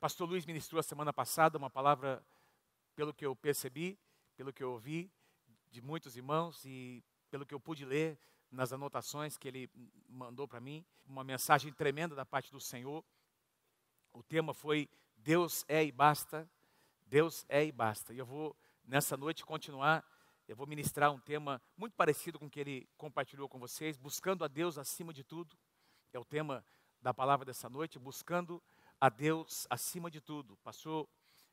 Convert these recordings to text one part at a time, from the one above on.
Pastor Luiz ministrou a semana passada uma palavra, pelo que eu percebi, pelo que eu ouvi de muitos irmãos e pelo que eu pude ler nas anotações que ele mandou para mim, uma mensagem tremenda da parte do Senhor. O tema foi Deus é e basta, Deus é e basta. E eu vou, nessa noite, continuar, eu vou ministrar um tema muito parecido com o que ele compartilhou com vocês, buscando a Deus acima de tudo. É o tema da palavra dessa noite, buscando a Deus acima de tudo. Pastor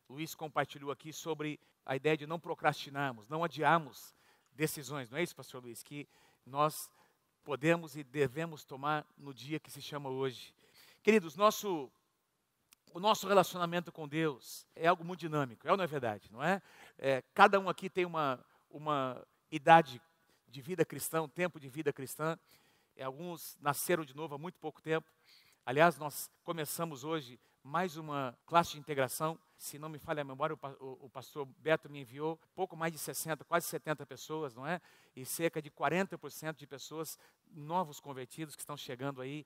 Luiz compartilhou aqui sobre a ideia de não procrastinarmos, não adiarmos decisões. Não é isso, Pastor Luiz? Que nós podemos e devemos tomar no dia que se chama hoje. Queridos, o nosso relacionamento com Deus é algo muito dinâmico, é ou não é verdade? Não é? Cada um aqui tem uma idade de vida cristã, um tempo de vida cristã. Alguns nasceram de novo há muito pouco tempo. Aliás, nós começamos hoje mais uma classe de integração. Se não me falha a memória, o pastor Beto me enviou pouco mais de 60, quase 70 pessoas, não é? E cerca de 40% de pessoas novos convertidos que estão chegando aí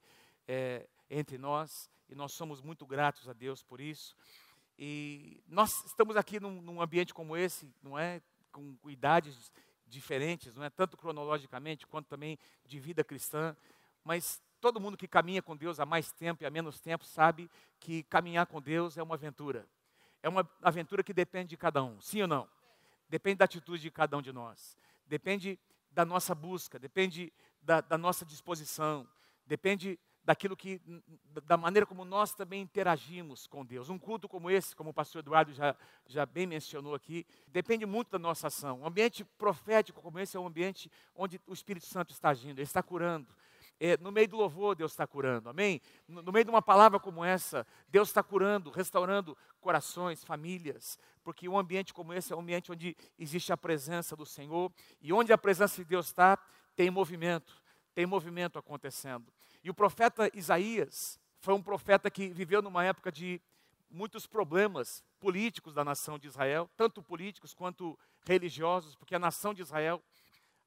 entre nós. E nós somos muito gratos a Deus por isso. E nós estamos aqui num ambiente como esse, não é? Com idades diferentes, não é? Tanto cronologicamente quanto também de vida cristã. Mas todo mundo que caminha com Deus há mais tempo e há menos tempo sabe que caminhar com Deus é uma aventura. É uma aventura que depende de cada um, sim ou não? Depende da atitude de cada um de nós. Depende da nossa busca, depende da nossa disposição, depende da maneira como nós também interagimos com Deus. Um culto como esse, como o pastor Eduardo já bem mencionou aqui, depende muito da nossa ação. Um ambiente profético como esse é um ambiente onde o Espírito Santo está agindo, Ele está curando. No meio do louvor, Deus está curando, amém? No meio de uma palavra como essa, Deus está curando, restaurando corações, famílias, porque um ambiente como esse é um ambiente onde existe a presença do Senhor, e onde a presença de Deus está, tem movimento acontecendo. E o profeta Isaías foi um profeta que viveu numa época de muitos problemas políticos da nação de Israel, tanto políticos quanto religiosos, porque a nação de Israel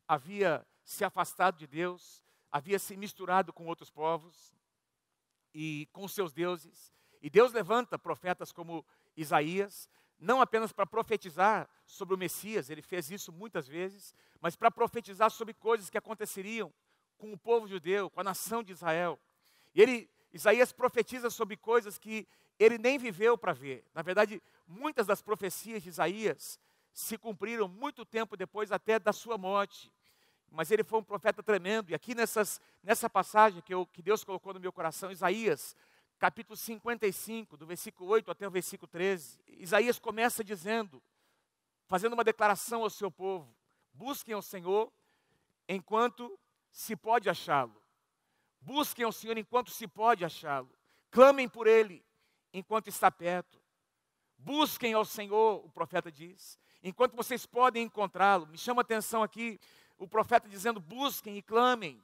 havia se afastado de Deus, havia se misturado com outros povos e com seus deuses. E Deus levanta profetas como Isaías, não apenas para profetizar sobre o Messias, ele fez isso muitas vezes, mas para profetizar sobre coisas que aconteceriam com o povo judeu, com a nação de Israel. E Isaías profetiza sobre coisas que ele nem viveu para ver. Na verdade, muitas das profecias de Isaías se cumpriram muito tempo depois até da sua morte. Mas ele foi um profeta tremendo. E aqui nessa passagem que Deus colocou no meu coração, Isaías, capítulo 55, do versículo 8 até o versículo 13. Isaías começa dizendo, fazendo uma declaração ao seu povo: busquem ao Senhor enquanto se pode achá-lo. Busquem ao Senhor enquanto se pode achá-lo. Clamem por Ele enquanto está perto. Busquem ao Senhor, o profeta diz, enquanto vocês podem encontrá-lo. Me chama a atenção aqui o profeta dizendo busquem e clamem,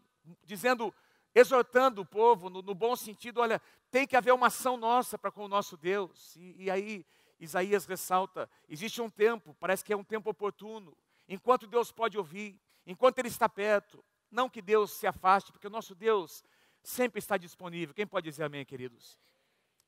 exortando o povo no bom sentido. Olha, tem que haver uma ação nossa para com o nosso Deus. E aí Isaías ressalta, existe um tempo, parece que é um tempo oportuno, enquanto Deus pode ouvir, enquanto Ele está perto. Não que Deus se afaste, porque o nosso Deus sempre está disponível. Quem pode dizer amém, queridos?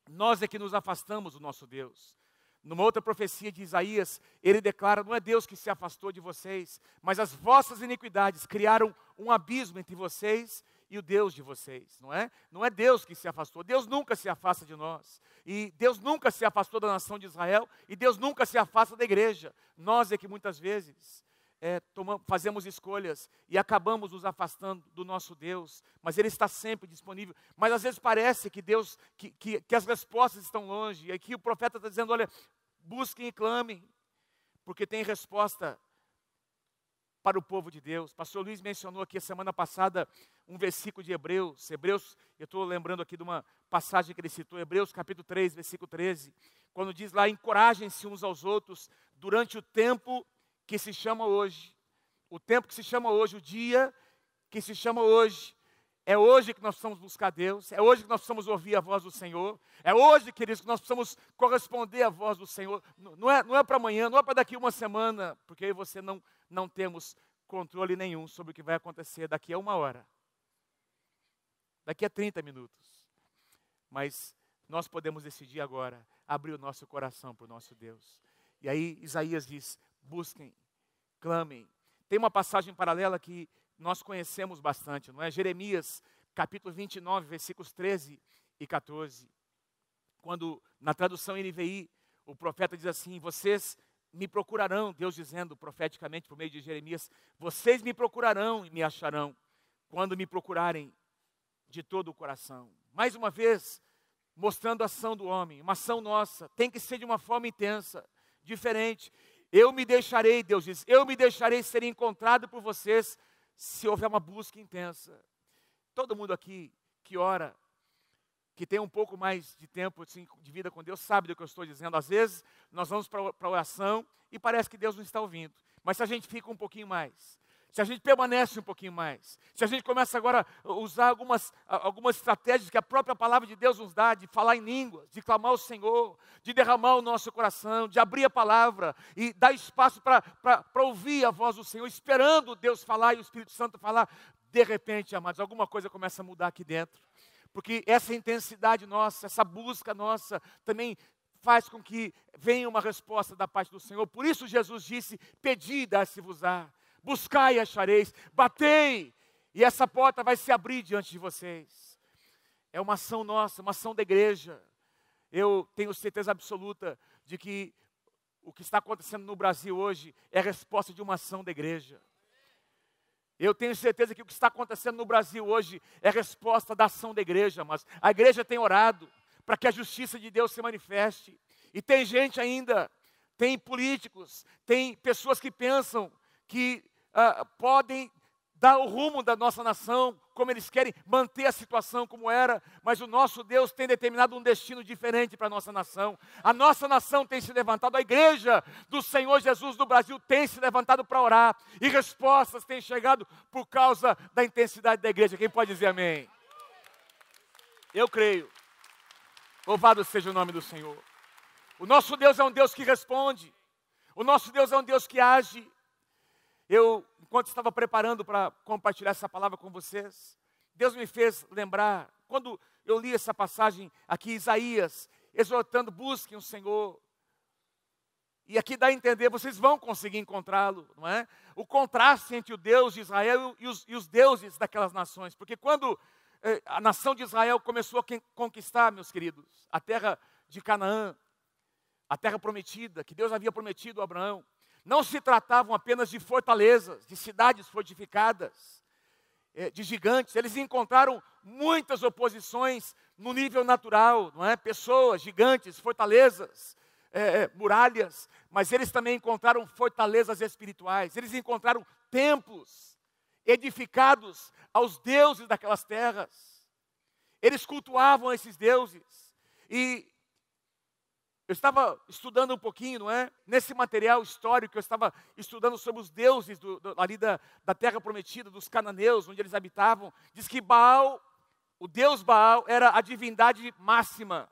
Nós é que nos afastamos do nosso Deus. Numa outra profecia de Isaías, ele declara, não é Deus que se afastou de vocês, mas as vossas iniquidades criaram um abismo entre vocês e o Deus de vocês, não é? Não é Deus que se afastou, Deus nunca se afasta de nós. E Deus nunca se afastou da nação de Israel, e Deus nunca se afasta da igreja. Nós é que muitas vezes fazemos escolhas e acabamos nos afastando do nosso Deus, mas Ele está sempre disponível. Mas às vezes parece que Deus, que as respostas estão longe. E aqui o profeta está dizendo, olha, busquem e clamem, porque tem resposta para o povo de Deus. Pastor Luiz mencionou aqui a semana passada um versículo de Hebreus, eu estou lembrando aqui de uma passagem que ele citou, Hebreus capítulo 3, versículo 13, quando diz lá, encorajem-se uns aos outros durante o tempo que se chama hoje. O tempo que se chama hoje, o dia que se chama hoje. É hoje que nós precisamos buscar Deus, é hoje que nós precisamos ouvir a voz do Senhor, é hoje, queridos, que nós precisamos corresponder à voz do Senhor. Não é para amanhã, não é para daqui uma semana, porque aí você não temos controle nenhum sobre o que vai acontecer daqui a 1 hora, daqui a 30 minutos. Mas nós podemos decidir agora abrir o nosso coração para o nosso Deus. E aí Isaías diz, busquem, clamem. Tem uma passagem paralela que nós conhecemos bastante, não é? Jeremias, capítulo 29, versículos 13 e 14. Quando, na tradução NVI, o profeta diz assim, vocês me procurarão, Deus dizendo profeticamente por meio de Jeremias, vocês me procurarão e me acharão, quando me procurarem de todo o coração. Mais uma vez, mostrando a ação do homem, uma ação nossa, tem que ser de uma forma intensa, diferente. Eu me deixarei, Deus diz, eu me deixarei ser encontrado por vocês, se houver uma busca intensa. Todo mundo aqui que ora, que tem um pouco mais de tempo assim, de vida com Deus, sabe do que eu estou dizendo. Às vezes, nós vamos para a oração e parece que Deus não está ouvindo. Mas se a gente fica um pouquinho mais, se a gente permanece um pouquinho mais, se a gente começa agora a usar algumas estratégias que a própria palavra de Deus nos dá, de falar em línguas, de clamar ao Senhor, de derramar o nosso coração, de abrir a palavra e dar espaço para ouvir a voz do Senhor, esperando Deus falar e o Espírito Santo falar, de repente, amados, alguma coisa começa a mudar aqui dentro. Porque essa intensidade nossa, essa busca nossa, também faz com que venha uma resposta da parte do Senhor. Por isso Jesus disse, pedi e dar-se-vos-á, buscai e achareis, batei, e essa porta vai se abrir diante de vocês. É uma ação nossa, uma ação da igreja. Eu tenho certeza absoluta de que o que está acontecendo no Brasil hoje é a resposta de uma ação da igreja. Eu tenho certeza que o que está acontecendo no Brasil hoje é a resposta da ação da igreja, mas a igreja tem orado para que a justiça de Deus se manifeste. E tem gente ainda, tem políticos, tem pessoas que pensam que podem dar o rumo da nossa nação, como eles querem manter a situação como era, mas o nosso Deus tem determinado um destino diferente para a nossa nação. A nossa nação tem se levantado, a igreja do Senhor Jesus do Brasil tem se levantado para orar, e respostas têm chegado por causa da intensidade da igreja. Quem pode dizer amém? Eu creio. Louvado seja o nome do Senhor. O nosso Deus é um Deus que responde, o nosso Deus é um Deus que age. Eu, enquanto estava preparando para compartilhar essa palavra com vocês, Deus me fez lembrar, quando eu li essa passagem aqui, Isaías, exortando, busquem o Senhor. E aqui dá a entender, vocês vão conseguir encontrá-lo, não é? O contraste entre o Deus de Israel e os deuses daquelas nações. Porque quando a nação de Israel começou a conquistar, meus queridos, a terra de Canaã, a terra prometida, que Deus havia prometido a Abraão, não se tratavam apenas de fortalezas, de cidades fortificadas, de gigantes. Eles encontraram muitas oposições no nível natural, não é? Pessoas, gigantes, fortalezas, muralhas, mas eles também encontraram fortalezas espirituais. Eles encontraram templos edificados aos deuses daquelas terras. Eles cultuavam esses deuses. E eu estava estudando um pouquinho, não é? Nesse material histórico, eu estava estudando sobre os deuses ali da terra prometida, dos cananeus, onde eles habitavam. Diz que Baal, o deus Baal, era a divindade máxima,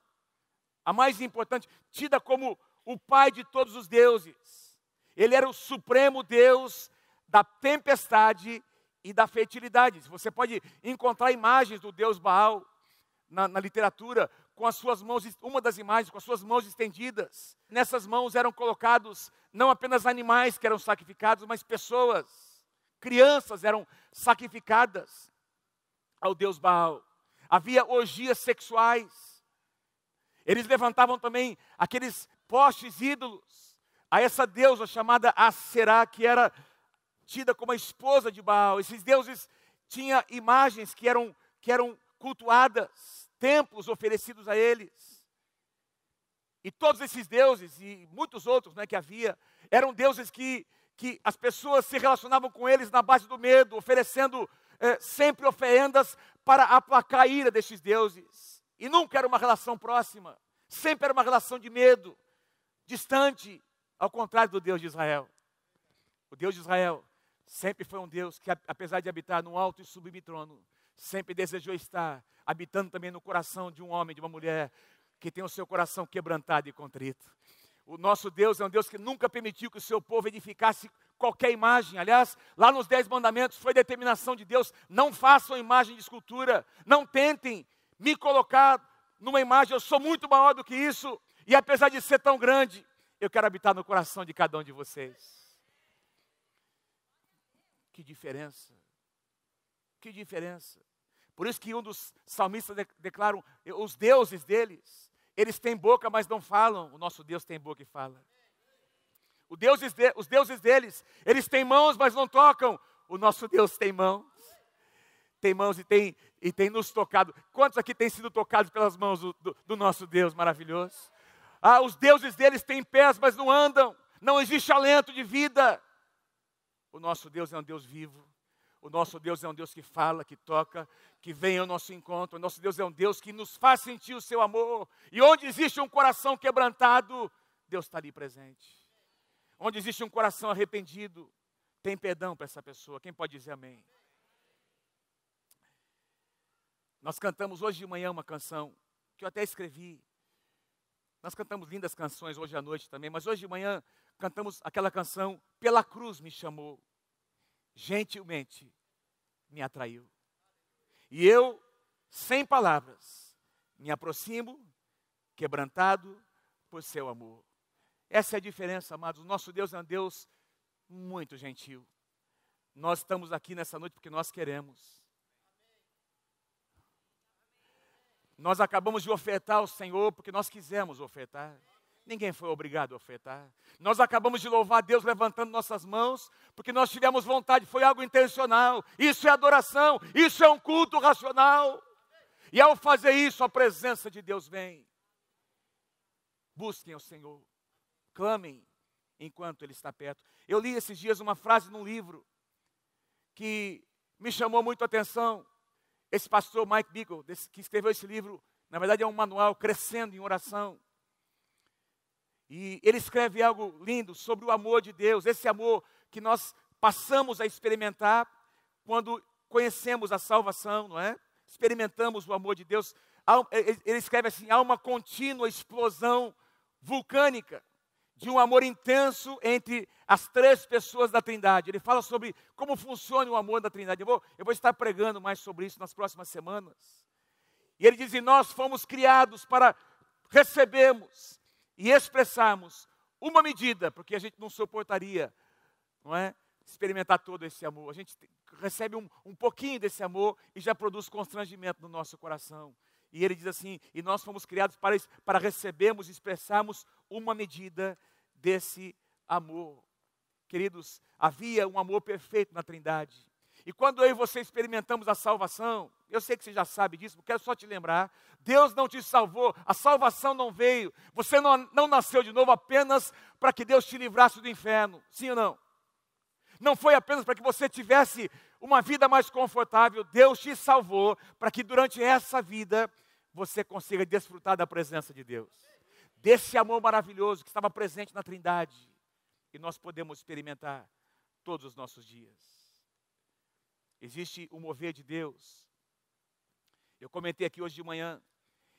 a mais importante, tida como o pai de todos os deuses. Ele era o supremo Deus da tempestade e da fertilidade. Você pode encontrar imagens do deus Baal na literatura, com as suas mãos, uma das imagens, com as suas mãos estendidas. Nessas mãos eram colocados não apenas animais que eram sacrificados, mas pessoas, crianças eram sacrificadas ao deus Baal. Havia orgias sexuais. Eles levantavam também aqueles postes ídolos a essa deusa chamada Asserá, que era tida como a esposa de Baal. Esses deuses tinham imagens que eram cultuadas, templos oferecidos a eles. E todos esses deuses e muitos outros, né, que havia, eram deuses que as pessoas se relacionavam com eles na base do medo, oferecendo sempre oferendas para aplacar a ira desses deuses. E nunca era uma relação próxima, sempre era uma relação de medo, distante, ao contrário do Deus de Israel. O Deus de Israel sempre foi um Deus que, apesar de habitar num alto e sublime trono, sempre desejou estar habitando também no coração de um homem, de uma mulher, que tem o seu coração quebrantado e contrito. O nosso Deus é um Deus que nunca permitiu que o seu povo edificasse qualquer imagem. Aliás, lá nos 10 mandamentos foi determinação de Deus: não façam imagem de escultura, não tentem me colocar numa imagem, eu sou muito maior do que isso. E apesar de ser tão grande, eu quero habitar no coração de cada um de vocês. Que diferença. Que diferença. Por isso que um dos salmistas declaram, os deuses deles, eles têm boca, mas não falam. O nosso Deus tem boca e fala. Os deuses deles, eles têm mãos, mas não tocam. O nosso Deus tem mãos. Tem mãos e tem nos tocado. Quantos aqui têm sido tocados pelas mãos do nosso Deus maravilhoso? Os deuses deles têm pés, mas não andam. Não existe alento de vida. O nosso Deus é um Deus vivo. O nosso Deus é um Deus que fala, que toca, que vem ao nosso encontro. O nosso Deus é um Deus que nos faz sentir o seu amor. E onde existe um coração quebrantado, Deus está ali presente. Onde existe um coração arrependido, tem perdão para essa pessoa. Quem pode dizer amém? Nós cantamos hoje de manhã uma canção que eu até escrevi. Nós cantamos lindas canções hoje à noite também, mas hoje de manhã cantamos aquela canção, Pela Cruz Me Chamou, gentilmente me atraiu. E eu, sem palavras, me aproximo, quebrantado por seu amor. Essa é a diferença, amados. O nosso Deus é um Deus muito gentil. Nós estamos aqui nessa noite porque nós queremos. Nós acabamos de ofertar ao Senhor porque nós quisemos ofertar. Ninguém foi obrigado a ofertar. Nós acabamos de louvar a Deus levantando nossas mãos porque nós tivemos vontade, foi algo intencional. Isso é adoração, isso é um culto racional. E ao fazer isso, a presença de Deus vem. Busquem ao Senhor, clamem enquanto Ele está perto. Eu li esses dias uma frase num livro que me chamou muito a atenção. Esse pastor Mike Bickle, que escreveu esse livro, na verdade é um manual, Crescendo em Oração. E ele escreve algo lindo sobre o amor de Deus, esse amor que nós passamos a experimentar quando conhecemos a salvação, não é? Experimentamos o amor de Deus. Ele escreve assim, há uma contínua explosão vulcânica de um amor intenso entre as três pessoas da Trindade. Ele fala sobre como funciona o amor da Trindade. Eu vou estar pregando mais sobre isso nas próximas semanas. E ele diz, e nós fomos criados para recebermos e expressarmos uma medida, porque a gente não suportaria, não é? Experimentar todo esse amor. A gente recebe um pouquinho desse amor e já produz constrangimento no nosso coração. E ele diz assim, e nós fomos criados para isso, para recebermos e expressarmos uma medida desse amor. Queridos, havia um amor perfeito na Trindade. E quando eu e você experimentamos a salvação, eu sei que você já sabe disso, mas quero só te lembrar, Deus não te salvou, a salvação não veio, você não nasceu de novo apenas para que Deus te livrasse do inferno, sim ou não? Não foi apenas para que você tivesse uma vida mais confortável, Deus te salvou para que durante essa vida você consiga desfrutar da presença de Deus. Desse amor maravilhoso que estava presente na Trindade e nós podemos experimentar todos os nossos dias. Existe o mover de Deus. Eu comentei aqui hoje de manhã,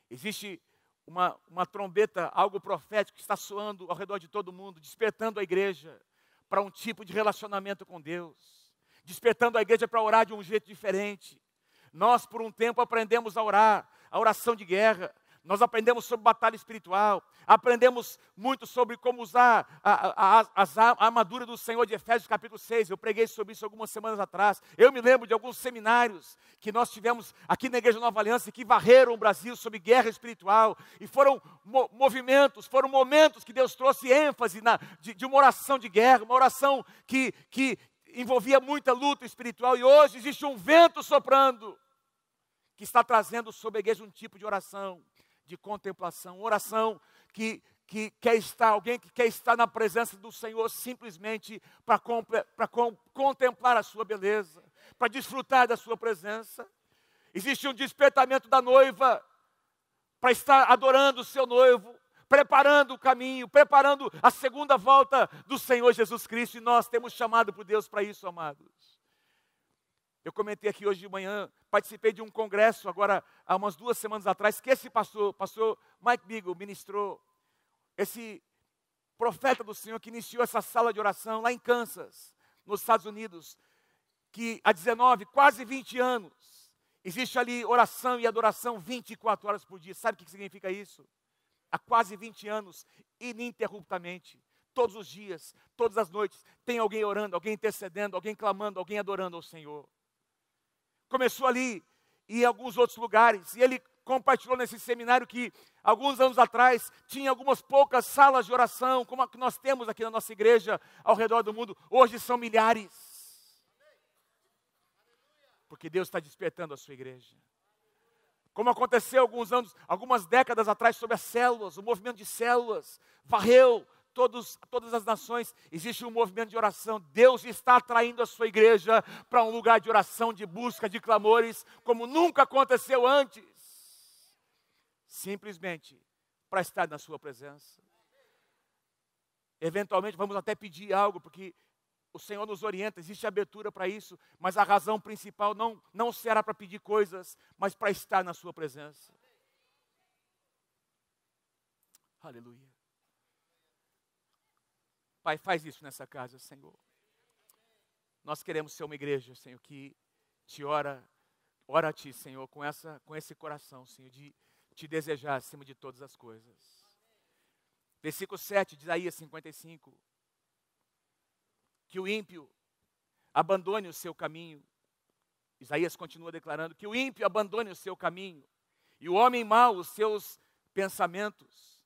existe uma trombeta, algo profético que está soando ao redor de todo mundo, despertando a igreja para um tipo de relacionamento com Deus, despertando a igreja para orar de um jeito diferente. Nós, por um tempo, aprendemos a orar, a oração de guerra. Nós aprendemos sobre batalha espiritual, aprendemos muito sobre como usar a armadura do Senhor de Efésios capítulo 6, eu preguei sobre isso algumas semanas atrás. Eu me lembro de alguns seminários que nós tivemos aqui na Igreja Nova Aliança, que varreram o Brasil sobre guerra espiritual, e foram movimentos, foram momentos que Deus trouxe ênfase de uma oração de guerra, uma oração que envolvia muita luta espiritual, e hoje existe um vento soprando, que está trazendo sobre a igreja um tipo de oração, de contemplação, oração que quer estar, alguém que quer estar na presença do Senhor simplesmente para contemplar a sua beleza, para desfrutar da sua presença. Existe um despertamento da noiva para estar adorando o seu noivo, preparando o caminho, preparando a segunda volta do Senhor Jesus Cristo, e nós temos chamado por Deus para isso, amados. Eu comentei aqui hoje de manhã, participei de um congresso agora, há umas 2 semanas atrás, que esse pastor Mike Bickle ministrou, esse profeta do Senhor que iniciou essa sala de oração lá em Kansas, nos Estados Unidos, que há 19, quase 20 anos, Existe ali oração e adoração 24 horas por dia. Sabe o que significa isso? Há quase 20 anos, ininterruptamente, todos os dias, todas as noites, tem alguém orando, alguém intercedendo, alguém clamando, alguém adorando ao Senhor. Começou ali e em alguns outros lugares, e ele compartilhou nesse seminário que alguns anos atrás tinha algumas poucas salas de oração, como a que nós temos aqui na nossa igreja ao redor do mundo. Hoje são milhares. Porque Deus está despertando a sua igreja. Como aconteceu alguns anos, algumas décadas atrás sobre as células, o movimento de células varreu todas as nações. Existe um movimento de oração. Deus está atraindo a sua igreja para um lugar de oração, de busca, de clamores, como nunca aconteceu antes. Simplesmente para estar na sua presença. Eventualmente vamos até pedir algo, porque o Senhor nos orienta, existe abertura para isso, mas a razão principal não será para pedir coisas, mas para estar na sua presença. Aleluia. Pai, faz isso nessa casa, Senhor. Nós queremos ser uma igreja, Senhor, que te ora a Ti, Senhor, com esse coração, Senhor, de te desejar acima de todas as coisas. Versículo 7 de Isaías 55. Que o ímpio abandone o seu caminho. Isaías continua declarando que o ímpio abandone o seu caminho e o homem mau os seus pensamentos.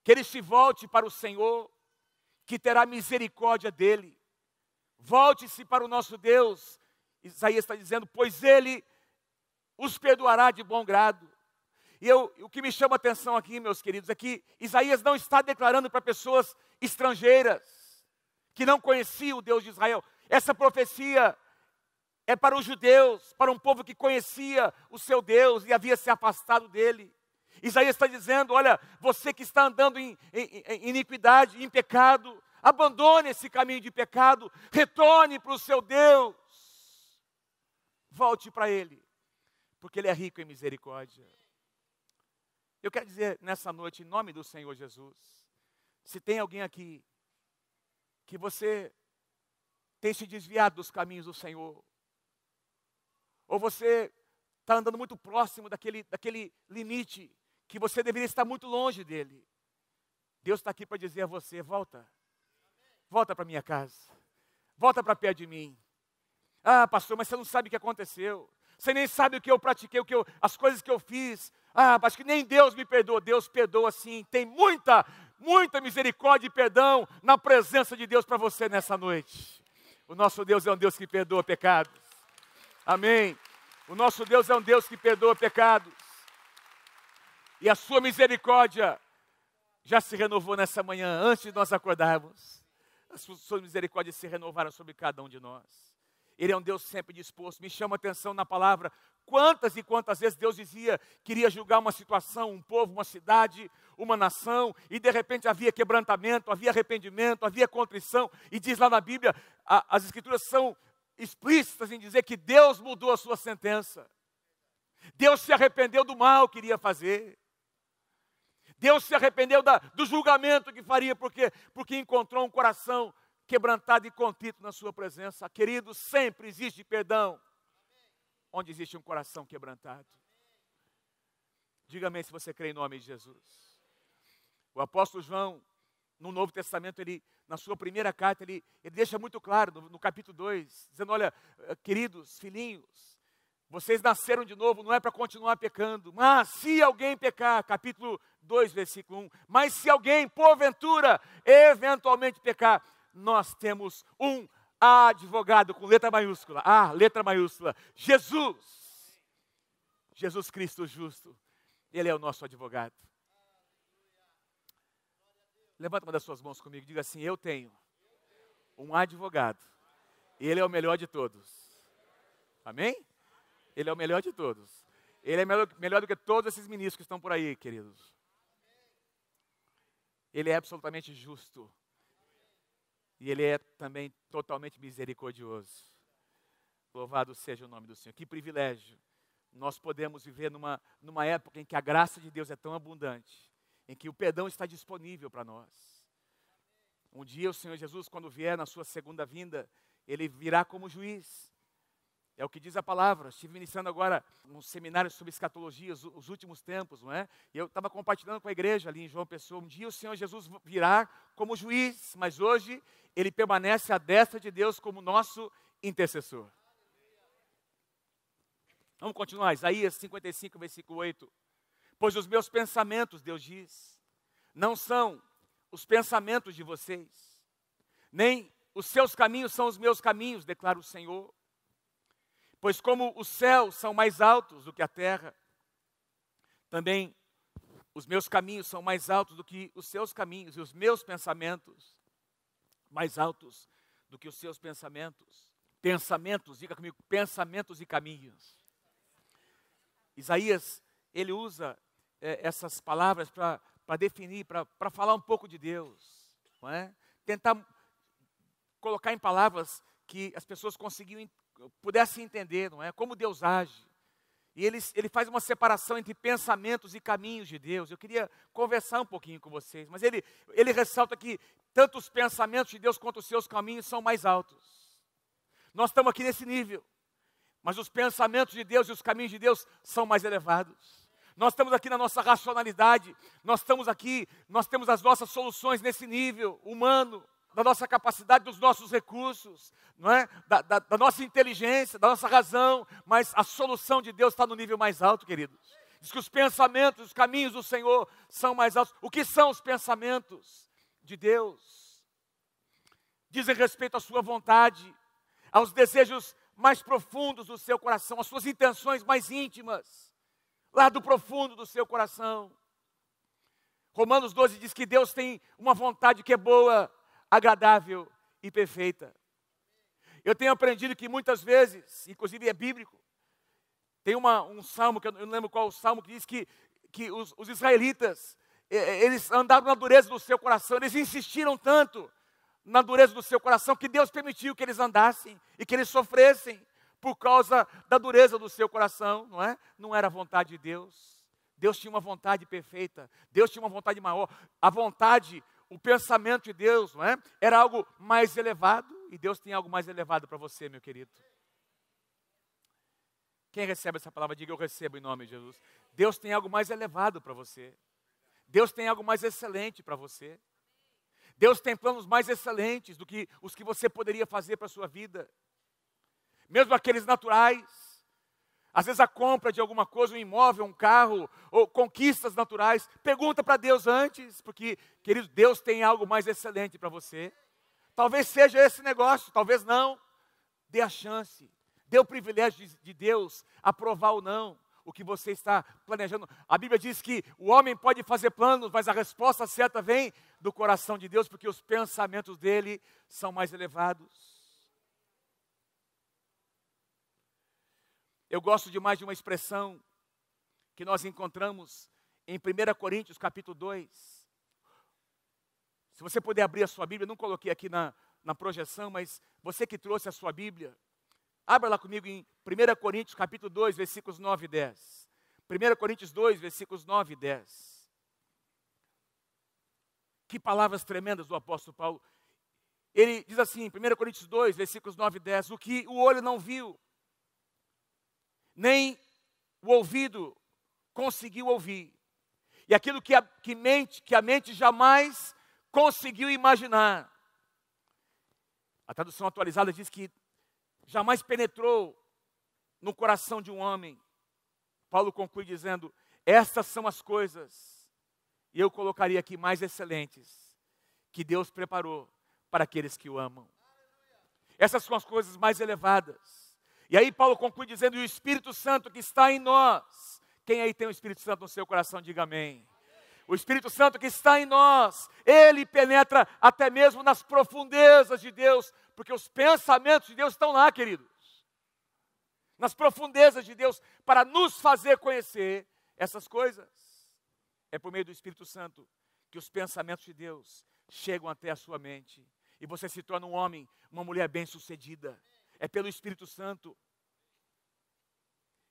Que ele se volte para o Senhor, que terá misericórdia dele. Volte-se para o nosso Deus. Isaías está dizendo, pois ele os perdoará de bom grado. E o que me chama a atenção aqui, meus queridos, é que Isaías não está declarando para pessoas estrangeiras, que não conheciam o Deus de Israel. Essa profecia é para os judeus, para um povo que conhecia o seu Deus e havia se afastado dele. Isaías está dizendo, olha, você que está andando em iniquidade, em pecado, abandone esse caminho de pecado, retorne para o seu Deus, volte para Ele, porque Ele é rico em misericórdia. Eu quero dizer nessa noite, em nome do Senhor Jesus, se tem alguém aqui que você tem se desviado dos caminhos do Senhor, ou você está andando muito próximo daquele limite, que você deveria estar muito longe dele, Deus está aqui para dizer a você, volta para minha casa, volta para perto de mim. Ah, pastor, mas você não sabe o que aconteceu, você nem sabe o que eu pratiquei, as coisas que eu fiz. Ah, acho que nem Deus me perdoa. Deus perdoa sim, tem muita misericórdia e perdão na presença de Deus para você nessa noite. O nosso Deus é um Deus que perdoa pecados. Amém. O nosso Deus é um Deus que perdoa pecados. E a sua misericórdia já se renovou nessa manhã, antes de nós acordarmos. As suas misericórdias se renovaram sobre cada um de nós. Ele é um Deus sempre disposto. Me chama a atenção na palavra, quantas e quantas vezes Deus dizia que iria julgar uma situação, um povo, uma cidade, uma nação, e de repente havia quebrantamento, havia arrependimento, havia contrição, e diz lá na Bíblia, as Escrituras são explícitas em dizer que Deus mudou a sua sentença. Deus se arrependeu do mal que iria fazer. Deus se arrependeu do julgamento que faria, porque encontrou um coração quebrantado e contrito na sua presença. Querido, sempre existe perdão onde existe um coração quebrantado. Diga-me se você crê em nome de Jesus. O apóstolo João, no Novo Testamento, na sua primeira carta, ele deixa muito claro, no capítulo 2, dizendo, olha, queridos filhinhos, vocês nasceram de novo, não é para continuar pecando, mas se alguém pecar, capítulo 2, versículo 1, mas se alguém, porventura, eventualmente pecar, nós temos um advogado com letra maiúscula, Jesus Cristo justo, Ele é o nosso advogado. Levanta uma das suas mãos comigo e diga assim, eu tenho um advogado, Ele é o melhor de todos. Amém? Ele é o melhor de todos. Ele é melhor do que todos esses ministros que estão por aí, queridos. Ele é absolutamente justo. E Ele é também totalmente misericordioso. Louvado seja o nome do Senhor. Que privilégio. Nós podemos viver numa época em que a graça de Deus é tão abundante, em que o perdão está disponível para nós. Um dia o Senhor Jesus, quando vier na sua segunda vinda, Ele virá como juiz. É o que diz a palavra. Estive ministrando agora um seminário sobre escatologia, os últimos tempos, não é? E eu estava compartilhando com a igreja ali em João Pessoa. Um dia o Senhor Jesus virá como juiz, mas hoje Ele permanece à destra de Deus como nosso intercessor. Vamos continuar, Isaías 55, versículo 8. Pois os meus pensamentos, Deus diz, não são os pensamentos de vocês, nem os seus caminhos são os meus caminhos, declara o Senhor. Pois como os céus são mais altos do que a terra, também os meus caminhos são mais altos do que os seus caminhos, e os meus pensamentos mais altos do que os seus pensamentos. Pensamentos, diga comigo, pensamentos e caminhos. Isaías, ele usa essas palavras para definir, para falar um pouco de Deus, não é? Tentar colocar em palavras que as pessoas pudessem entender, não é? Como Deus age. E ele faz uma separação entre pensamentos e caminhos de Deus. Eu queria conversar um pouquinho com vocês, mas ele ressalta que tanto os pensamentos de Deus quanto os seus caminhos são mais altos. Nós estamos aqui nesse nível, mas os pensamentos de Deus e os caminhos de Deus são mais elevados. Nós estamos aqui na nossa racionalidade, nós temos as nossas soluções nesse nível humano, da nossa capacidade, dos nossos recursos, não é? da nossa inteligência, da nossa razão, mas a solução de Deus está no nível mais alto, queridos. Diz que os pensamentos, os caminhos do Senhor são mais altos. O que são os pensamentos de Deus? Dizem respeito à sua vontade, aos desejos mais profundos do seu coração, às suas intenções mais íntimas, lá do profundo do seu coração. Romanos 12 diz que Deus tem uma vontade que é boa, agradável e perfeita. Eu tenho aprendido que muitas vezes, inclusive é bíblico, tem um salmo, que eu não lembro qual o salmo, que diz que os israelitas, eles andaram na dureza do seu coração, eles insistiram tanto na dureza do seu coração, que Deus permitiu que eles andassem e que eles sofressem por causa da dureza do seu coração, não é? Não era a vontade de Deus. Deus tinha uma vontade perfeita, Deus tinha uma vontade maior. A vontade, o pensamento de Deus, não é? Era algo mais elevado, e Deus tem algo mais elevado para você, meu querido. Quem recebe essa palavra, diga: eu recebo em nome de Jesus. Deus tem algo mais elevado para você. Deus tem algo mais excelente para você. Deus tem planos mais excelentes do que os que você poderia fazer para a sua vida. Mesmo aqueles naturais. Às vezes a compra de alguma coisa, um imóvel, um carro, ou conquistas naturais. Pergunta para Deus antes, porque, querido, Deus tem algo mais excelente para você. Talvez seja esse negócio, talvez não. Dê a chance. Dê o privilégio de Deus aprovar ou não o que você está planejando. A Bíblia diz que o homem pode fazer planos, mas a resposta certa vem do coração de Deus, porque os pensamentos dele são mais elevados. Eu gosto demais de uma expressão que nós encontramos em 1 Coríntios capítulo 2. Se você puder abrir a sua Bíblia, não coloquei aqui na projeção, mas você que trouxe a sua Bíblia, abra lá comigo em 1 Coríntios capítulo 2, versículos 9 e 10. 1 Coríntios 2, versículos 9 e 10. Que palavras tremendas do apóstolo Paulo. Ele diz assim, em 1 Coríntios 2, versículos 9 e 10, o que o olho não viu, nem o ouvido conseguiu ouvir, e aquilo que a mente jamais conseguiu imaginar. A tradução atualizada diz que jamais penetrou no coração de um homem. Paulo conclui dizendo: estas são as coisas, e eu colocaria aqui mais excelentes, que Deus preparou para aqueles que o amam. Essas são as coisas mais elevadas. E aí Paulo conclui dizendo: e o Espírito Santo que está em nós. Quem aí tem o Espírito Santo no seu coração, diga amém. O Espírito Santo que está em nós, ele penetra até mesmo nas profundezas de Deus, porque os pensamentos de Deus estão lá, queridos. Nas profundezas de Deus, para nos fazer conhecer essas coisas. É por meio do Espírito Santo que os pensamentos de Deus chegam até a sua mente. E você se torna um homem, uma mulher bem-sucedida. É pelo Espírito Santo.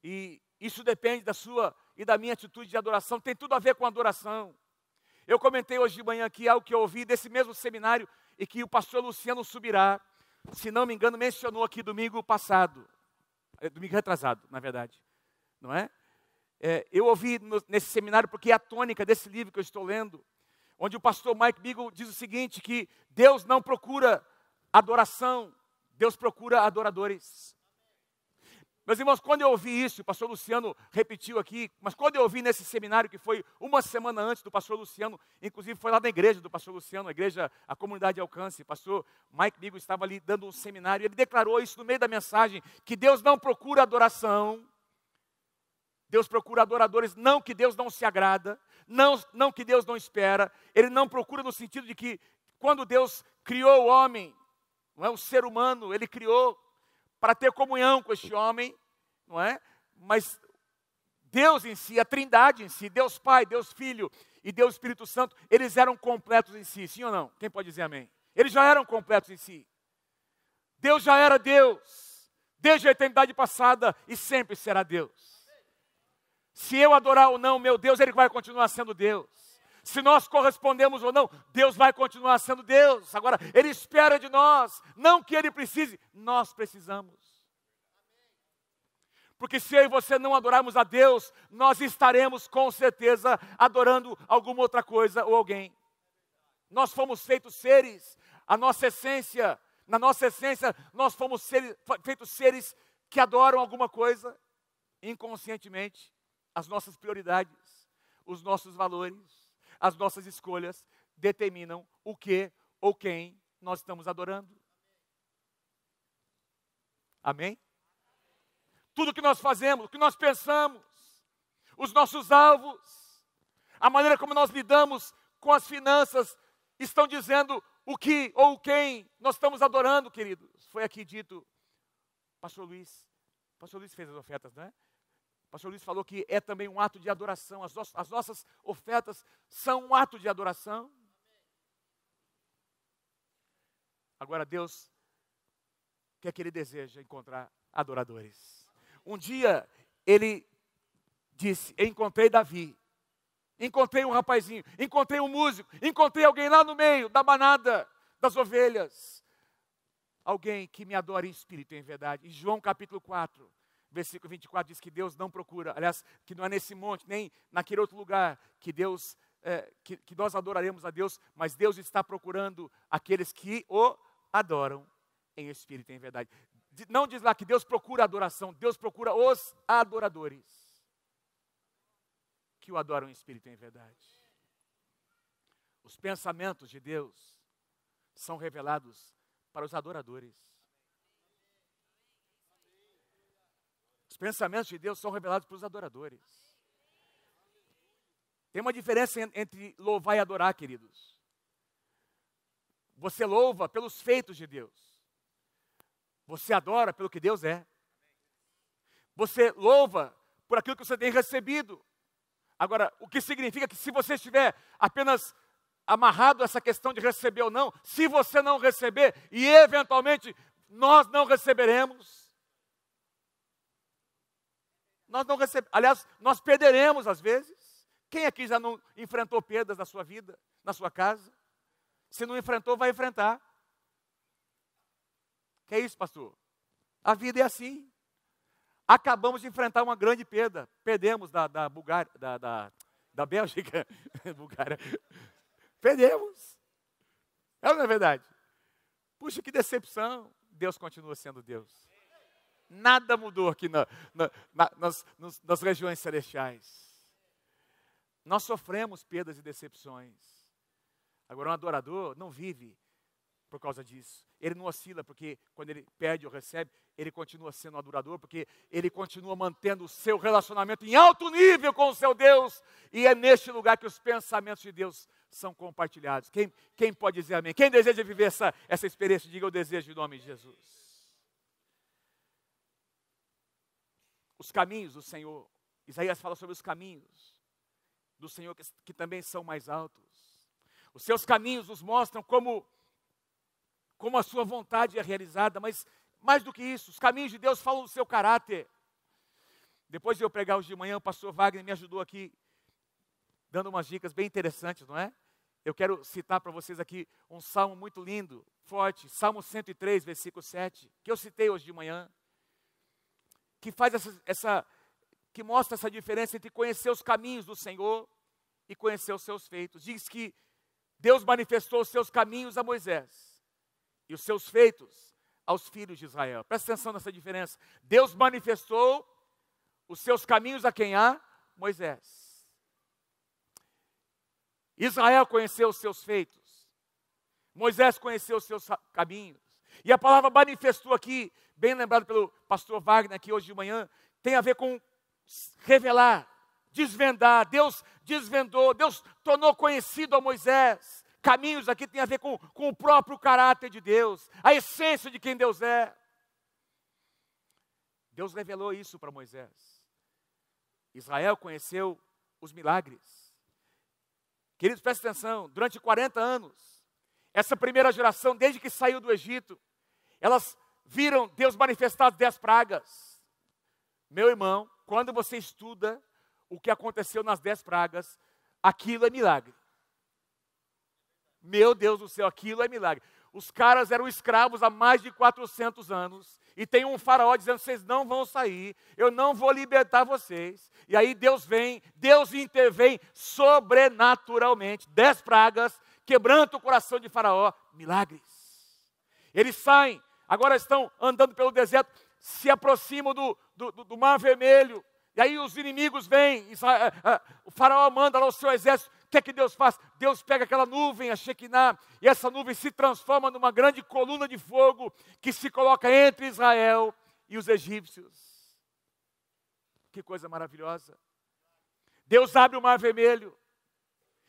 E isso depende da sua e da minha atitude de adoração. Tem tudo a ver com adoração. Eu comentei hoje de manhã aqui algo que eu ouvi desse mesmo seminário e que o pastor Luciano Subirá, se não me engano, mencionou aqui domingo passado. domingo retrasado, na verdade, não é? Eu ouvi nesse seminário, porque é a tônica desse livro que eu estou lendo, onde o pastor Mike Bickle diz o seguinte, que Deus não procura adoração, Deus procura adoradores. Meus irmãos, quando eu ouvi isso, o pastor Luciano repetiu aqui, mas quando eu ouvi nesse seminário, que foi uma semana antes do pastor Luciano, inclusive foi lá na igreja do pastor Luciano, a comunidade de alcance, o pastor Mike Bickle estava ali dando um seminário, ele declarou isso no meio da mensagem, que Deus não procura adoração, Deus procura adoradores, não que Deus não se agrada, não que Deus não espera, Ele não procura no sentido de que quando Deus criou o homem, não é, o ser humano, Ele criou para ter comunhão com este homem, não é? Mas Deus em si, a Trindade em si, Deus Pai, Deus Filho e Deus Espírito Santo, eles eram completos em si, sim ou não? Quem pode dizer amém? Eles já eram completos em si. Deus já era Deus, desde a eternidade passada e sempre será Deus. Se eu adorar ou não meu Deus, Ele vai continuar sendo Deus. Se nós correspondemos ou não, Deus vai continuar sendo Deus. Agora, Ele espera de nós, não que Ele precise, nós precisamos. Porque se eu e você não adorarmos a Deus, nós estaremos com certeza adorando alguma outra coisa ou alguém. Nós fomos feitos seres, na nossa essência, nós fomos feitos seres que adoram alguma coisa, inconscientemente. As nossas prioridades, os nossos valores, as nossas escolhas determinam o que ou quem nós estamos adorando. Amém? Tudo que nós fazemos, o que nós pensamos, os nossos alvos, a maneira como nós lidamos com as finanças, estão dizendo o que ou quem nós estamos adorando, queridos. Foi aqui dito, pastor Luiz fez as ofertas, não é? O pastor Luiz falou que é também um ato de adoração. As nossas ofertas são um ato de adoração. Agora Deus quer que Ele deseja encontrar adoradores. Um dia Ele disse, encontrei Davi, encontrei um rapazinho, encontrei um músico, encontrei alguém lá no meio da manada das ovelhas. Alguém que me adora em espírito e em verdade. Em João capítulo 4. Versículo 24 diz que Deus não procura, aliás, que não é nesse monte, nem naquele outro lugar que Deus, que nós adoraremos a Deus, mas Deus está procurando aqueles que o adoram em espírito e em verdade. Não diz lá que Deus procura adoração, Deus procura os adoradores que o adoram em espírito e em verdade. Os pensamentos de Deus são revelados para os adoradores. Os pensamentos de Deus são revelados para os adoradores. Tem uma diferença entre louvar e adorar, queridos. Você louva pelos feitos de Deus. Você adora pelo que Deus é. Você louva por aquilo que você tem recebido. Agora, o que significa que se você estiver apenas amarrado a essa questão de receber ou não, se você não receber, e eventualmente nós não receberemos, aliás, nós perderemos às vezes. Quem aqui já não enfrentou perdas na sua vida, na sua casa? Se não enfrentou, vai enfrentar. Que é isso, pastor? A vida é assim. Acabamos de enfrentar uma grande perda. Perdemos da Bulgária, da Bélgica. Bulgária. Perdemos. É ou não é verdade? Puxa, que decepção. Deus continua sendo Deus. Nada mudou aqui nas regiões celestiais. Nós sofremos perdas e decepções. Agora, um adorador não vive por causa disso. Ele não oscila, porque quando ele perde ou recebe, ele continua sendo um adorador, porque ele continua mantendo o seu relacionamento em alto nível com o seu Deus. E é neste lugar que os pensamentos de Deus são compartilhados. Quem pode dizer amém? Quem deseja viver essa experiência, diga eu desejo em nome de Jesus. Os caminhos do Senhor, Isaías fala sobre os caminhos do Senhor que também são mais altos. Os seus caminhos nos mostram como a sua vontade é realizada, mas mais do que isso, os caminhos de Deus falam do seu caráter. Depois de eu pregar hoje de manhã, o pastor Wagner me ajudou aqui, dando umas dicas bem interessantes, não é? Eu quero citar para vocês aqui um salmo muito lindo, forte, Salmo 103, versículo 7, que eu citei hoje de manhã. que faz que mostra essa diferença entre conhecer os caminhos do Senhor e conhecer os seus feitos. Diz que Deus manifestou os seus caminhos a Moisés e os seus feitos aos filhos de Israel. Presta atenção nessa diferença. Deus manifestou os seus caminhos a quem? A Moisés. Israel conheceu os seus feitos. Moisés conheceu os seus caminhos. E a palavra manifestou aqui, bem lembrado pelo pastor Wagner aqui hoje de manhã, tem a ver com revelar, desvendar. Deus desvendou, Deus tornou conhecido a Moisés. Caminhos aqui tem a ver com o próprio caráter de Deus, a essência de quem Deus é. Deus revelou isso para Moisés. Israel conheceu os milagres. Queridos, prestem atenção, durante 40 anos, essa primeira geração, desde que saiu do Egito, elas viram Deus manifestar as 10 pragas. Meu irmão, quando você estuda o que aconteceu nas 10 pragas, aquilo é milagre. Meu Deus do céu, aquilo é milagre. Os caras eram escravos há mais de 400 anos. E tem um faraó dizendo, vocês não vão sair, eu não vou libertar vocês. E aí Deus vem, Deus intervém sobrenaturalmente. 10 pragas, quebranta o coração de faraó, milagres. Eles saem, agora estão andando pelo deserto, se aproximam do Mar Vermelho. E aí os inimigos vêm, o faraó manda lá o seu exército. O que é que Deus faz? Deus pega aquela nuvem, a Shekinah, e essa nuvem se transforma numa grande coluna de fogo que se coloca entre Israel e os egípcios. Que coisa maravilhosa. Deus abre o Mar Vermelho.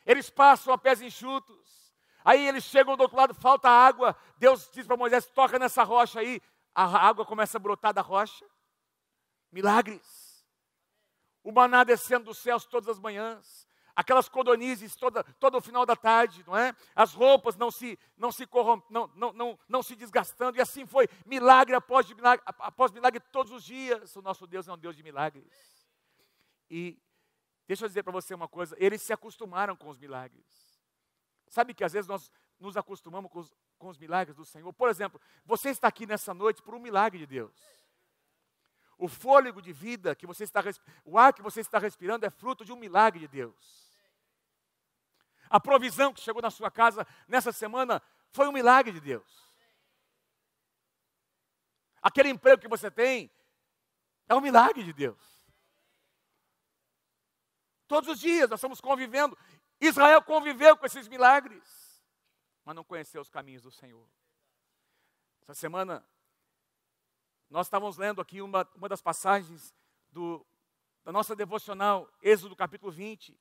Eles passam a pés enxutos. Aí eles chegam do outro lado, falta água. Deus diz para Moisés, toca nessa rocha aí. A água começa a brotar da rocha. Milagres. O maná descendo dos céus todas as manhãs. Aquelas codornizes todo o final da tarde, não é? As roupas não se desgastando, e assim foi, milagre após milagre todos os dias. O nosso Deus é um Deus de milagres. E deixa eu dizer para você uma coisa, eles se acostumaram com os milagres. Sabe que às vezes nós nos acostumamos com os milagres do Senhor? Por exemplo, você está aqui nessa noite por um milagre de Deus. O fôlego de vida que você está o ar que você está respirando é fruto de um milagre de Deus. A provisão que chegou na sua casa nessa semana foi um milagre de Deus. Aquele emprego que você tem é um milagre de Deus. Todos os dias nós estamos convivendo. Israel conviveu com esses milagres, mas não conheceu os caminhos do Senhor. Essa semana nós estávamos lendo aqui uma das passagens da nossa devocional, Êxodo capítulo 20.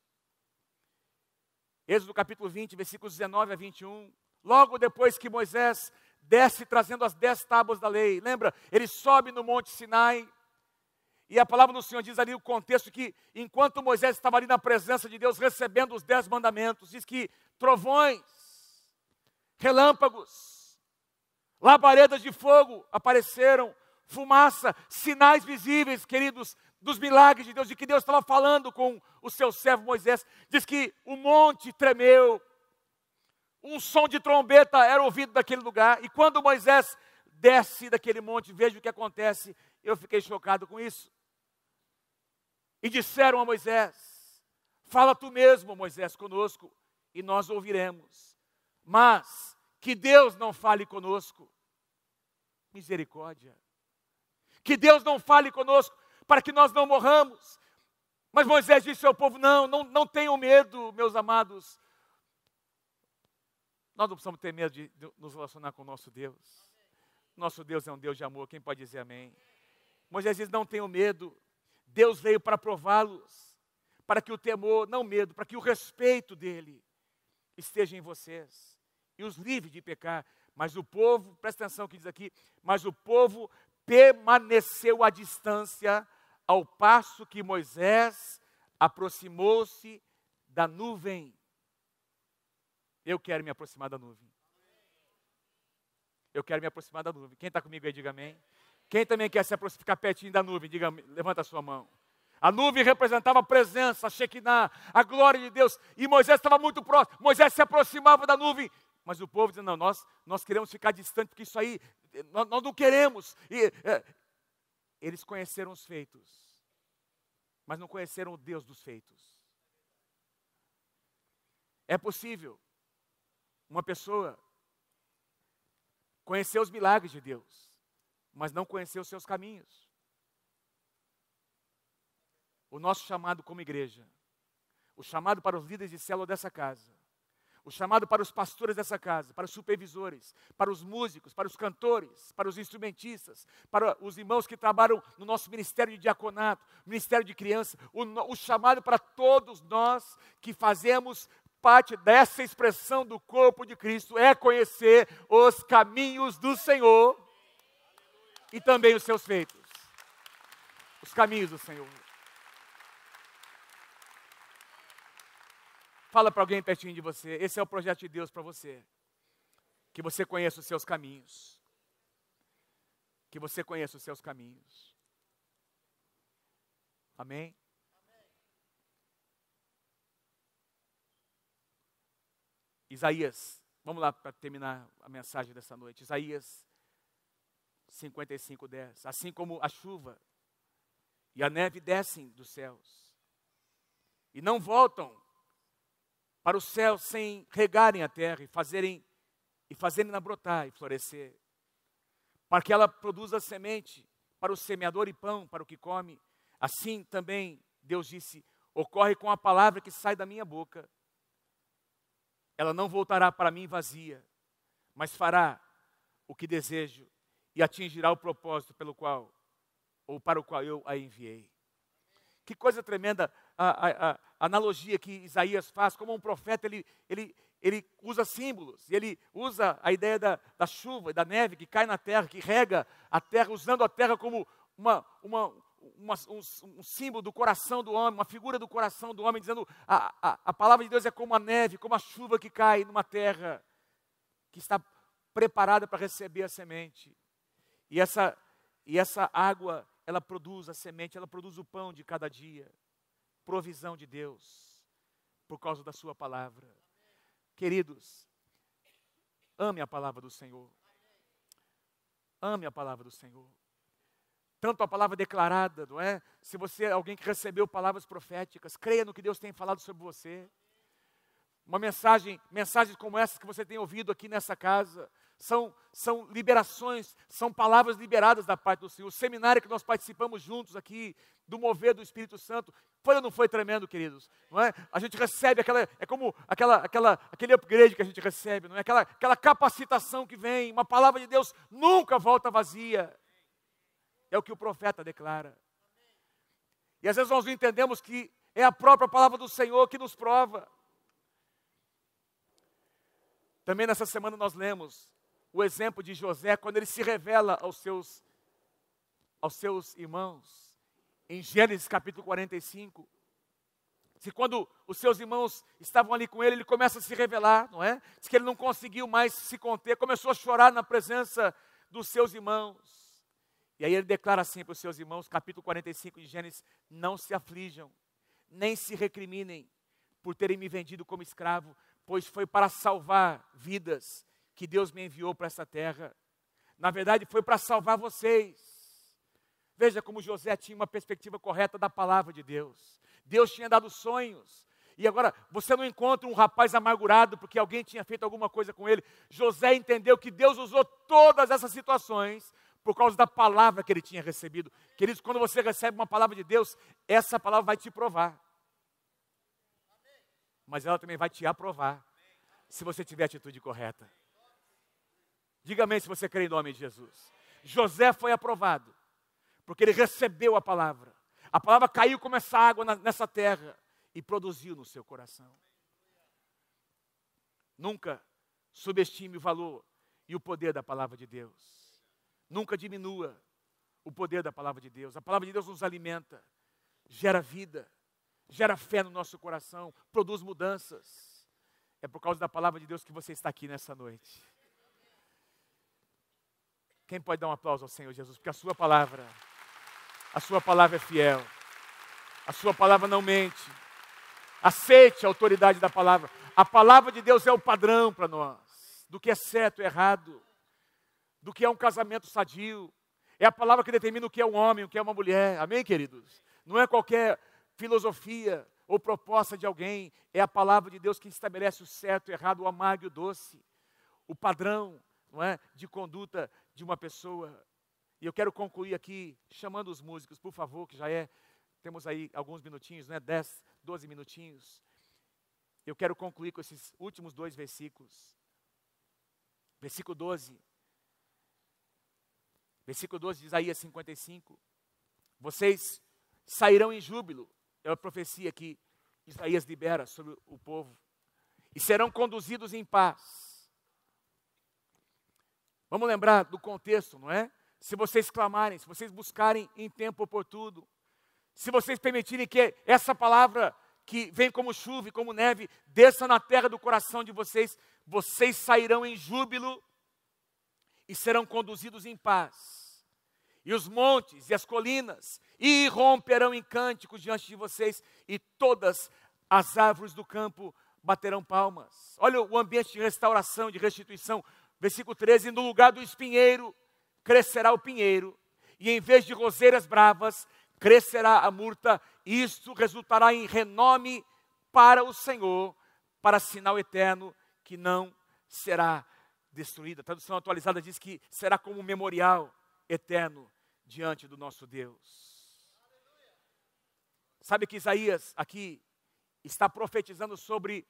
Êxodo capítulo 20, versículos 19 a 21. Logo depois que Moisés desce trazendo as 10 tábuas da lei. Lembra? Ele sobe no monte Sinai. E a palavra do Senhor diz ali o contexto que, enquanto Moisés estava ali na presença de Deus, recebendo os 10 mandamentos, diz que trovões, relâmpagos, labaredas de fogo apareceram, fumaça, sinais visíveis, queridos, dos milagres de Deus, de que Deus estava falando com o seu servo Moisés. Diz que o monte tremeu, um som de trombeta era ouvido daquele lugar, e quando Moisés desce daquele monte, veja o que acontece. Eu fiquei chocado com isso. E disseram a Moisés, fala tu mesmo, Moisés, conosco, e nós ouviremos. Mas que Deus não fale conosco. Misericórdia. Que Deus não fale conosco, para que nós não morramos. Mas Moisés disse ao povo, não tenham medo, meus amados. Nós não precisamos ter medo de nos relacionar com o nosso Deus. Nosso Deus é um Deus de amor, quem pode dizer amém? Moisés diz, não tenham medo. Deus veio para prová-los, para que o temor, não medo, para que o respeito dele esteja em vocês e os livre de pecar. Mas o povo, presta atenção no que diz aqui, mas o povo permaneceu à distância, ao passo que Moisés aproximou-se da nuvem. Eu quero me aproximar da nuvem. Eu quero me aproximar da nuvem. Quem está comigo aí, diga amém. Quem também quer ficar pertinho da nuvem, diga, levanta a sua mão. A nuvem representava a presença, a Shekinah, a glória de Deus. E Moisés estava muito próximo. Moisés se aproximava da nuvem. Mas o povo dizia, não, nós queremos ficar distante, porque isso aí, nós não queremos. eles conheceram os feitos, mas não conheceram o Deus dos feitos. É possível uma pessoa conhecer os milagres de Deus, mas não conhecer os seus caminhos. O nosso chamado como igreja, o chamado para os líderes de célula dessa casa, o chamado para os pastores dessa casa, para os supervisores, para os músicos, para os cantores, para os instrumentistas, para os irmãos que trabalham no nosso ministério de diaconato, ministério de criança, o chamado para todos nós que fazemos parte dessa expressão do corpo de Cristo é conhecer os caminhos do Senhor e também os seus feitos. Os caminhos do Senhor. Fala para alguém pertinho de você, esse é o projeto de Deus para você. Que você conheça os seus caminhos. Que você conheça os seus caminhos. Amém? Isaías, vamos lá para terminar a mensagem dessa noite. Isaías 55:10. Assim como a chuva e a neve descem dos céus e não voltam para o céu sem regarem a terra e fazerem-na brotar e florescer, para que ela produza semente para o semeador e pão para o que come, assim também, Deus disse, ocorre com a palavra que sai da minha boca. Ela não voltará para mim vazia, mas fará o que desejo e atingirá o propósito para o qual eu a enviei. Que coisa tremenda a analogia que Isaías faz, como um profeta, ele usa símbolos, e ele usa a ideia da chuva e da neve que cai na terra, que rega a terra, usando a terra como um símbolo do coração do homem, uma figura do coração do homem, dizendo a palavra de Deus é como a neve, como a chuva que cai numa terra que está preparada para receber a semente. E essa água, ela produz a semente, ela produz o pão de cada dia. Provisão de Deus, por causa da sua palavra. Queridos, ame a palavra do Senhor. Ame a palavra do Senhor. Tanto a palavra declarada, não é? Se você é alguém que recebeu palavras proféticas, creia no que Deus tem falado sobre você. Mensagens como essas que você tem ouvido aqui nessa casa, são liberações, são palavras liberadas da parte do Senhor. O seminário que nós participamos juntos aqui, do mover do Espírito Santo, foi ou não foi tremendo, queridos? Não é? A gente recebe aquele upgrade que a gente recebe, não é? Aquela capacitação que vem, uma palavra de Deus nunca volta vazia. É o que o profeta declara. E às vezes nós não entendemos que é a própria palavra do Senhor que nos prova. Também nessa semana nós lemos o exemplo de José, quando ele se revela aos seus irmãos. Em Gênesis capítulo 45. Se quando os seus irmãos estavam ali com ele, ele começa a se revelar, não é? Diz que ele não conseguiu mais se conter, começou a chorar na presença dos seus irmãos. E aí ele declara assim para os seus irmãos, capítulo 45 de Gênesis, não se aflijam, nem se recriminem por terem me vendido como escravo, pois foi para salvar vidas que Deus me enviou para essa terra. Na verdade, foi para salvar vocês. Veja como José tinha uma perspectiva correta da palavra de Deus. Deus tinha dado sonhos. E agora, você não encontra um rapaz amargurado porque alguém tinha feito alguma coisa com ele. José entendeu que Deus usou todas essas situações por causa da palavra que ele tinha recebido. Queridos, quando você recebe uma palavra de Deus, essa palavra vai te provar. Mas ela também vai te aprovar, se você tiver a atitude correta. Diga amém se você crê em nome de Jesus. José foi aprovado, porque ele recebeu a palavra. A palavra caiu como essa água nessa terra e produziu no seu coração. Nunca subestime o valor e o poder da palavra de Deus. Nunca diminua o poder da palavra de Deus. A palavra de Deus nos alimenta, gera vida, gera fé no nosso coração, produz mudanças. É por causa da palavra de Deus que você está aqui nessa noite. Quem pode dar um aplauso ao Senhor Jesus? Porque a sua palavra é fiel. A sua palavra não mente. Aceite a autoridade da palavra. A palavra de Deus é o padrão para nós, do que é certo e errado, do que é um casamento sadio. É a palavra que determina o que é um homem, o que é uma mulher. Amém, queridos? Não é qualquer filosofia ou proposta de alguém. É a palavra de Deus que estabelece o certo, o errado, o amargo e o doce. O padrão, não é, de conduta de uma pessoa. E eu quero concluir aqui, chamando os músicos, por favor, que já temos aí alguns minutinhos, né, 10, 12 minutinhos. Eu quero concluir com esses últimos 2 versículos. Versículo 12. Versículo 12 de Isaías 55. Vocês sairão em júbilo. É a profecia que Isaías libera sobre o povo. E serão conduzidos em paz. Vamos lembrar do contexto, não é? Se vocês clamarem, se vocês buscarem em tempo oportuno, se vocês permitirem que essa palavra que vem como chuva e como neve desça na terra do coração de vocês, vocês sairão em júbilo e serão conduzidos em paz. E os montes e as colinas irromperão em cânticos diante de vocês, e todas as árvores do campo baterão palmas. Olha o ambiente de restauração, de restituição. Versículo 13, no lugar do espinheiro crescerá o pinheiro, e em vez de roseiras bravas, crescerá a murta. Isto resultará em renome para o Senhor, para sinal eterno que não será destruída. A tradução atualizada diz que será como um memorial eterno diante do nosso Deus. Sabe que Isaías aqui está profetizando sobre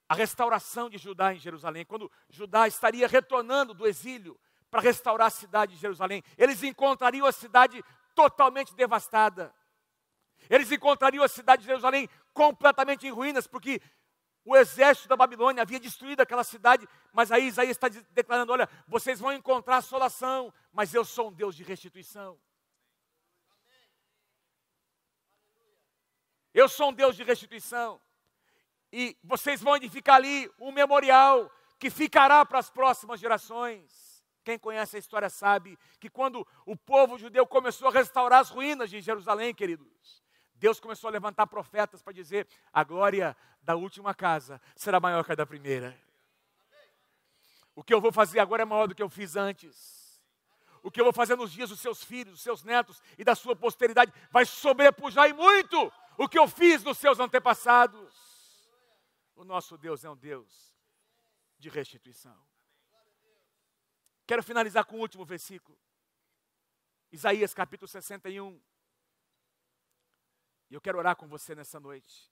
a restauração de Judá em Jerusalém. Quando Judá estaria retornando do exílio para restaurar a cidade de Jerusalém, eles encontrariam a cidade totalmente devastada. Eles encontrariam a cidade de Jerusalém completamente em ruínas, porque o exército da Babilônia havia destruído aquela cidade. Mas aí Isaías está declarando, olha, vocês vão encontrar assolação, mas eu sou um Deus de restituição. Eu sou um Deus de restituição. E vocês vão edificar ali um memorial que ficará para as próximas gerações. Quem conhece a história sabe que quando o povo judeu começou a restaurar as ruínas de Jerusalém, queridos, Deus começou a levantar profetas para dizer, a glória da última casa será maior que a da primeira. O que eu vou fazer agora é maior do que eu fiz antes. O que eu vou fazer nos dias dos seus filhos, dos seus netos e da sua posteridade vai sobrepujar e muito o que eu fiz nos seus antepassados. O nosso Deus é um Deus de restituição. Quero finalizar com o último versículo. Isaías capítulo 61. E eu quero orar com você nessa noite.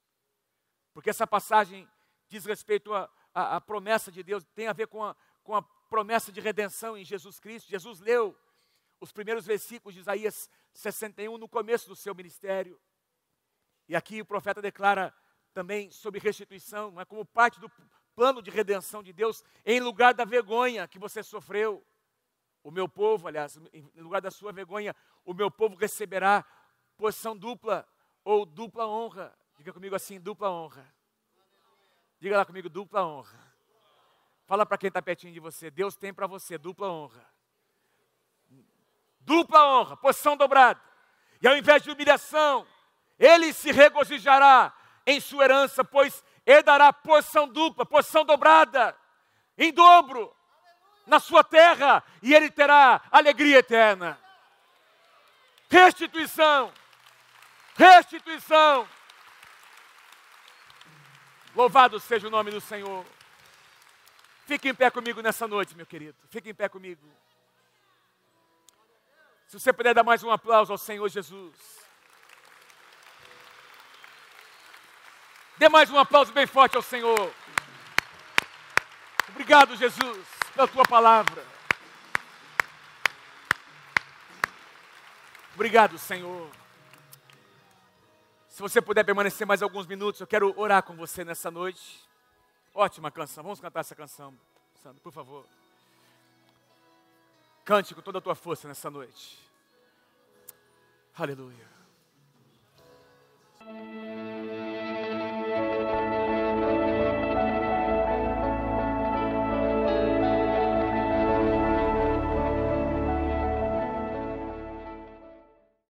Porque essa passagem diz respeito à promessa de Deus, tem a ver com a promessa de redenção em Jesus Cristo. Jesus leu os primeiros versículos de Isaías 61 no começo do seu ministério. E aqui o profeta declara também sobre restituição, não é, como parte do plano de redenção de Deus, em lugar da vergonha que você sofreu. O meu povo, aliás, em lugar da sua vergonha, o meu povo receberá porção dupla ou dupla honra. Diga comigo assim, dupla honra. Diga lá comigo, dupla honra. Fala para quem está pertinho de você, Deus tem para você dupla honra. Dupla honra, porção dobrada. E ao invés de humilhação, ele se regozijará em sua herança, pois ele dará porção dupla, porção dobrada, em dobro, na sua terra, e ele terá alegria eterna. Restituição. Restituição. Louvado seja o nome do Senhor. Fique em pé comigo nessa noite, meu querido. Fique em pé comigo. Se você puder dar mais um aplauso ao Senhor Jesus. Dê mais um aplauso bem forte ao Senhor. Obrigado, Jesus, pela tua palavra. Obrigado, Senhor. Se você puder permanecer mais alguns minutos, eu quero orar com você nessa noite. Ótima canção, vamos cantar essa canção, Sandro, por favor. Cante com toda a tua força nessa noite. Aleluia.